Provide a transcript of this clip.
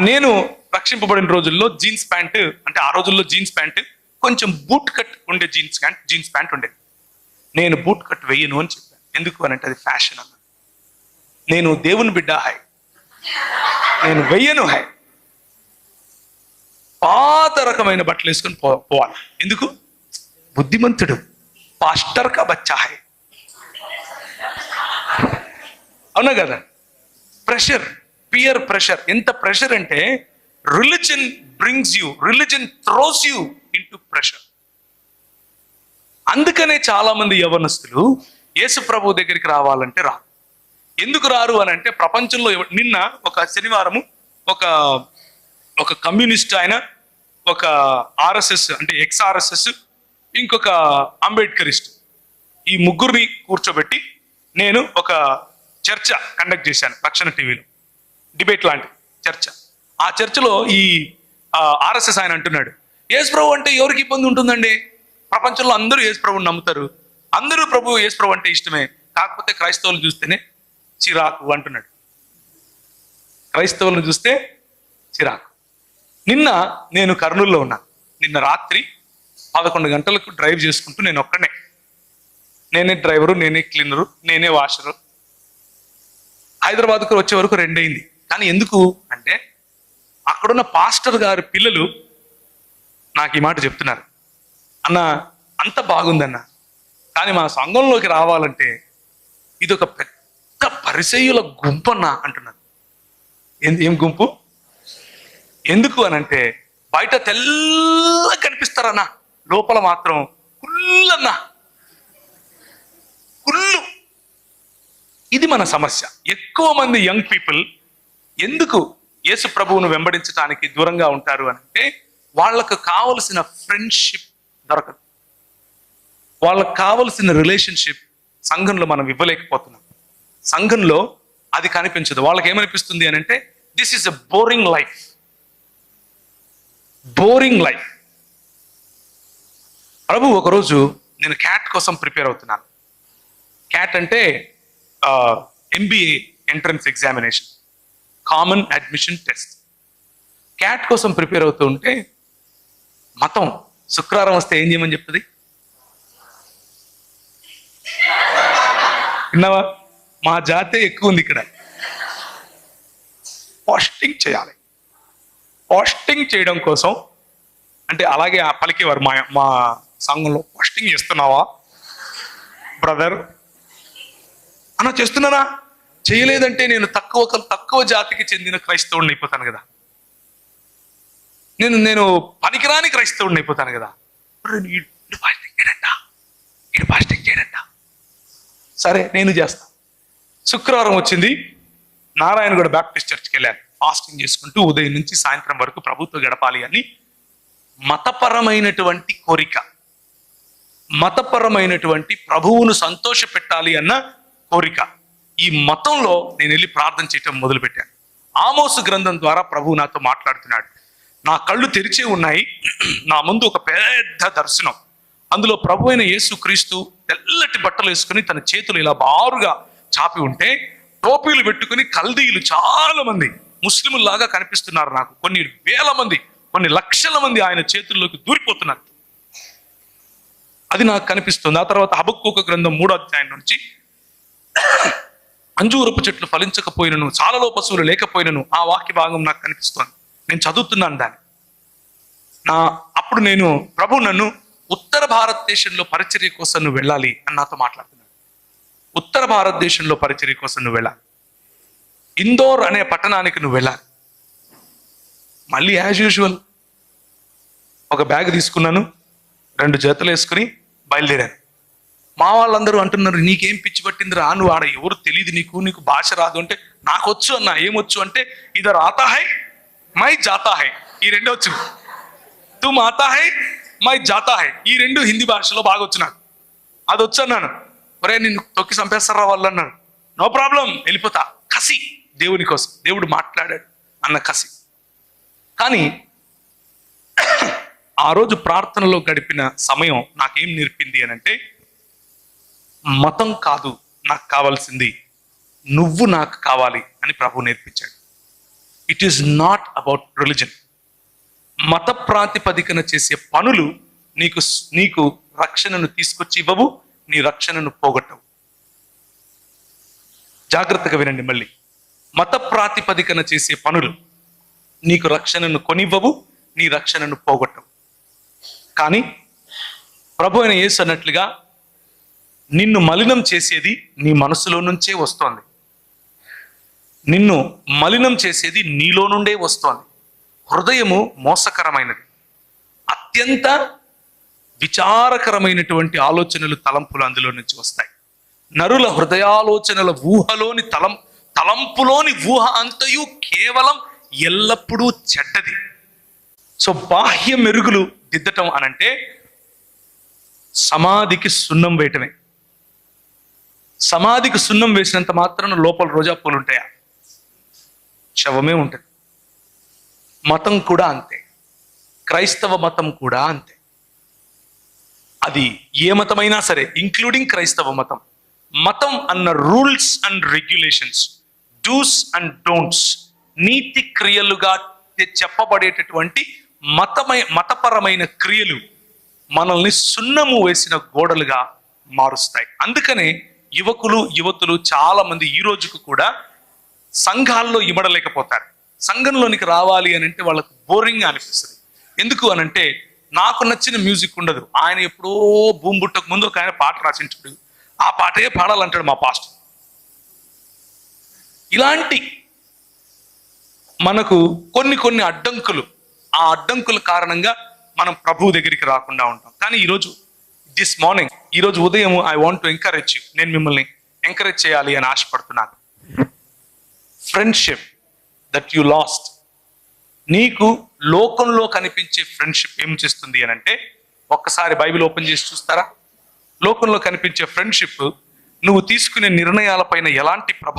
నేను రక్షింపబడిన రోజుల్లో జీన్స్ ప్యాంట్, అంటే ఆ రోజుల్లో జీన్స్ ప్యాంట్ కొంచెం బూట్ కట్ ఉండే జీన్స్ ప్యాంట్ ఉండేది. నేను బూట్ కట్ వెయ్యను అని చెప్పాను. ఎందుకు అని అంటే అది ఫ్యాషన్ అన్న. నేను దేవుని బిడ్డ హై, నేను వెయ్యను హై. పాత రకమైన బట్టలు వేసుకొని పోవాలి. ఎందుకు? బుద్ధిమంతుడు పాస్టర్ కా బచ్చా హై. అవునా కదా? Pressure, peer pressure. ఎంత ప్రెషర్ అంటే religion throws you into pressure. అందుకనే చాలా మంది యవనస్తులు యేసు ప్రభు దగ్గరికి రావాలంటే రారు. ఎందుకు రారు అని అంటే ప్రపంచంలో నిన్న ఒక శనివారము ఒక కమ్యూనిస్ట్ ఆయన, ఒక ఆర్ఎస్ఎస్ అంటే ఎక్స్-ఆర్ఎస్ఎస్, ఇంకొక అంబేద్కరిస్ట్, ఈ ముగ్గురిని కూర్చోబెట్టి నేను ఒక చర్చ కండక్ట్ చేశాను రక్షణ టీవీలో. డిబేట్ లాంటి చర్చ. ఆ చర్చలో ఈ ఆర్ఎస్ఎస్ ఆయన అంటున్నాడు, యేసు ప్రభు అంటే ఎవరికి ఇబ్బంది ఉంటుందండి? ప్రపంచంలో అందరూ యేసు ప్రభుని నమ్ముతారు, అందరూ యేసు ప్రభు అంటే ఇష్టమే, కాకపోతే క్రైస్తవులు చూస్తేనే చిరాకు అంటున్నాడు. క్రైస్తవులను చూస్తే చిరాకు. నిన్న నేను కర్నూలులో ఉన్నాను. నిన్న రాత్రి 11 గంటలకు డ్రైవ్ చేసుకుంటూ నేను ఒక్కనే, నేనే డ్రైవరు, నేనే క్లీనరు, నేనే వాషరు. హైదరాబాద్కు వచ్చే వరకు 2 అయింది. కానీ ఎందుకు అంటే అక్కడున్న పాస్టర్ గారి పిల్లలు నాకు ఈ మాట చెప్తున్నారు, అన్న అంత బాగుందన్న, కానీ మా సంఘంలోకి రావాలంటే ఇది ఒక పెద్ద పరిసయ్యుల గుంపన్న అంటున్నారు. ఏం గుంపు? ఎందుకు అనంటే బయట తెల్లగా కనిపిస్తారన్నా, లోపల మాత్రం కుళ్ళన్నా, కుళ్ళు. ఇది మన సమస్య. ఎక్కువ మంది యంగ్ పీపుల్ ఎందుకు యేసు ప్రభువును వెంబడించడానికి దూరంగా ఉంటారు అంటే వాళ్ళకు కావలసిన ఫ్రెండ్షిప్ దొరకదు, వాళ్ళకు కావలసిన రిలేషన్షిప్ సంఘంలో మనం ఇవ్వలేకపోతున్నాం. సంఘంలో అది కనిపించదు. వాళ్ళకి ఏమనిపిస్తుంది అని అంటే this is a boring life. Prabhu ఒకరోజు నేను క్యాట్ కోసం ప్రిపేర్ అవుతున్నాను. క్యాట్ అంటే MBA entrance examination, common admission test. CAT కోసం ప్రిపేర్ అవుతూ ఉంటే మతం శుక్రవారం వస్తే ఏం చేయమని చెప్తుంది? విన్నావా? మా జాతే ఎక్కువ ఉంది ఇక్కడ. పోస్టింగ్ చేయాలి. పోస్టింగ్ చేయడం కోసం అంటే అలాగే పలికేవారు మా సంఘంలో, పోస్టింగ్ చేస్తున్నావా బ్రదర్ అన్న? చేస్తున్నానా? చేయలేదంటే నేను తక్కువ జాతికి చెందిన క్రైస్తవుడిని అయిపోతాను కదా, నేను పనికిరాని క్రైస్తవుడిని అయిపోతాను కదా. పాస్టింగ్ చేయడంట. సరే నేను చేస్తా. శుక్రవారం వచ్చింది, నారాయణగూడ బ్యాప్టిస్ట్ చర్చ్కి వెళ్ళాను. ఫాస్టింగ్ చేసుకుంటూ ఉదయం నుంచి సాయంత్రం వరకు ప్రభుత్వం గడపాలి అని మతపరమైనటువంటి కోరిక, మతపరమైనటువంటి ప్రభువును సంతోష పెట్టాలి అన్న కోరిక. ఈ మతంలో నేను వెళ్ళి ప్రార్థన చేయటం మొదలుపెట్టాను. ఆమోసు గ్రంథం ద్వారా ప్రభువు నాతో మాట్లాడుతున్నాడు. నా కళ్ళు తెరిచే ఉన్నాయి. నా ముందు ఒక పెద్ద దర్శనం. అందులో ప్రభు అయిన యేసు క్రీస్తు తెల్లటి బట్టలు వేసుకుని తన చేతులు ఇలా బారుగా చాపి ఉంటే, టోపీలు పెట్టుకుని కల్దీయులు చాలా మంది ముస్లింలాగా కనిపిస్తున్నారు నాకు. కొన్ని వేల మంది, కొన్ని లక్షల మంది ఆయన చేతుల్లోకి దూరిపోతున్నారు. అది నాకు కనిపిస్తుంది. ఆ తర్వాత హబక్కూకు గ్రంథం 3వ అధ్యాయం నుంచి అంజూరపు చెట్లు ఫలించకపోయినను, చాలలో పశువులు లేకపోయినను, ఆ వాక్య భాగం నాకు కనిపిస్తుంది. నేను చదువుతున్నాను దాన్ని. అప్పుడు నేను ప్రభు నన్ను ఉత్తర భారతదేశంలో పరిచర్య కోసం నువ్వు వెళ్ళాలి అని నాతో మాట్లాడుతున్నాడు. ఉత్తర భారతదేశంలో పరిచర్య కోసం నువ్వు వెళ్ళాలి. ఇందోర్ అనే పట్టణానికి నువ్వు వెళ్ళాలి. మళ్ళీ యాజ్ యూజువల్ ఒక బ్యాగ్ తీసుకున్నాను, 2 జతలు వేసుకుని బయలుదేరాను. మా వాళ్ళందరూ అంటున్నారు, నీకేం పిచ్చి పట్టింది రా, నువ్వు ఆడ ఎవరు తెలియదు, నీకు భాష రాదు అంటే, నాకు వచ్చు అన్న. ఏమొచ్చు అంటే ఇదర్ ఆతా హై మై జాతా హై, ఈ 2 వచ్చు. తుమ్ ఆతా హై మై జాతా హై, ఈ 2 హిందీ భాషలో బాగా వచ్చు నాకు. అది వచ్చు అన్నాను. ఒరే నిన్ను తొక్కి చంపేస్తారా వాళ్ళు అన్నారు. నో ప్రాబ్లం, వెళ్ళిపోతా. కసి, దేవుని కోసం, దేవుడు మాట్లాడాడు అన్న కసి. కానీ ఆ రోజు ప్రార్థనలో గడిపిన సమయం నాకేం నేర్పింది అని అంటే, మతం కాదు నాకు కావాల్సింది, నువ్వు నాకు కావాలి అని ప్రభు నేర్పించాడు. It is not about religion. మత ప్రాతిపదికన చేసే పనులు నీకు రక్షణను తీసుకొచ్చి ఇవ్వవు, నీ రక్షణను పోగొట్టవు. జాగ్రత్తగా వినండి మళ్ళీ. మత ప్రాతిపదికన చేసే పనులు నీకు రక్షణను కొనివ్వవు, నీ రక్షణను పోగొట్టవు. కానీ ప్రభు అయిన యేసు అన్నట్లుగా నిన్ను మలినం చేసేది నీ మనసులో నుంచే వస్తోంది. నిన్ను మలినం చేసేది నీలో నుండే వస్తోంది. హృదయము మోసకరమైనది. అత్యంత విచారకరమైనటువంటి ఆలోచనలు, తలంపులు అందులో నుంచి వస్తాయి. నరుల హృదయాలోచనల ఊహలోని తలంపులోని ఊహ అంతయు కేవలం ఎల్లప్పుడూ చెడ్డది. సో బాహ్య మెరుగులు దిద్దటం అనంటే సమాధికి సున్నం వేయటమే. సమాధికి సున్నం వేసినంత మాత్రాన లోపల రోజా పూలు ఉంటాయా? శవమే ఉంటుంది. మతం కూడా అంతే, క్రైస్తవ మతం కూడా అంతే. అది ఏ మతమైనా సరే, ఇంక్లూడింగ్ క్రైస్తవ మతం. మతం అన్న rules and regulations, dos and don'ts, నీతి క్రియలుగా చెప్పబడేటటువంటి మతపరమైన క్రియలు మనల్ని సున్నము వేసిన గోడలుగా మారుస్తాయి. అందుకనే యువతులు చాలా మంది ఈ రోజుకు కూడా సంఘాల్లో ఇమడలేకపోతారు. సంఘంలోనికి రావాలి అని అంటే వాళ్ళకు బోరింగ్ అనిపిస్తుంది. ఎందుకు అనంటే నాకు నచ్చిన మ్యూజిక్ ఉండదు. ఆయన ఎప్పుడో భూమి పుట్టక ముందు ఒక ఆయన పాట రాసింటాడు, ఆ పాటే పాడాలంటాడు మా పాస్టర్. ఇలాంటి మనకు కొన్ని అడ్డంకులు, ఆ అడ్డంకుల కారణంగా మనం ప్రభువు దగ్గరికి రాకుండా ఉంటాం. కానీ ఈరోజు ఉదయం I want to encourage you. నేను మిమ్మల్ని ఎంకరేజ్ చేయాలి అని ఆశపడుతున్నాను. ఫ్రెండ్షిప్ దట్ యు లాస్ట్, నీకు లోకంలో కనిపించే ఫ్రెండ్షిప్ ఏం చేస్తుంది అని అంటే, ఒక్కసారి బైబిల్ ఓపెన్ చేసి చూస్తారా? లోకంలో కనిపించే ఫ్రెండ్షిప్ నువ్వు తీసుకునే నిర్ణయాలపైన ఎలాంటి ప్రభావం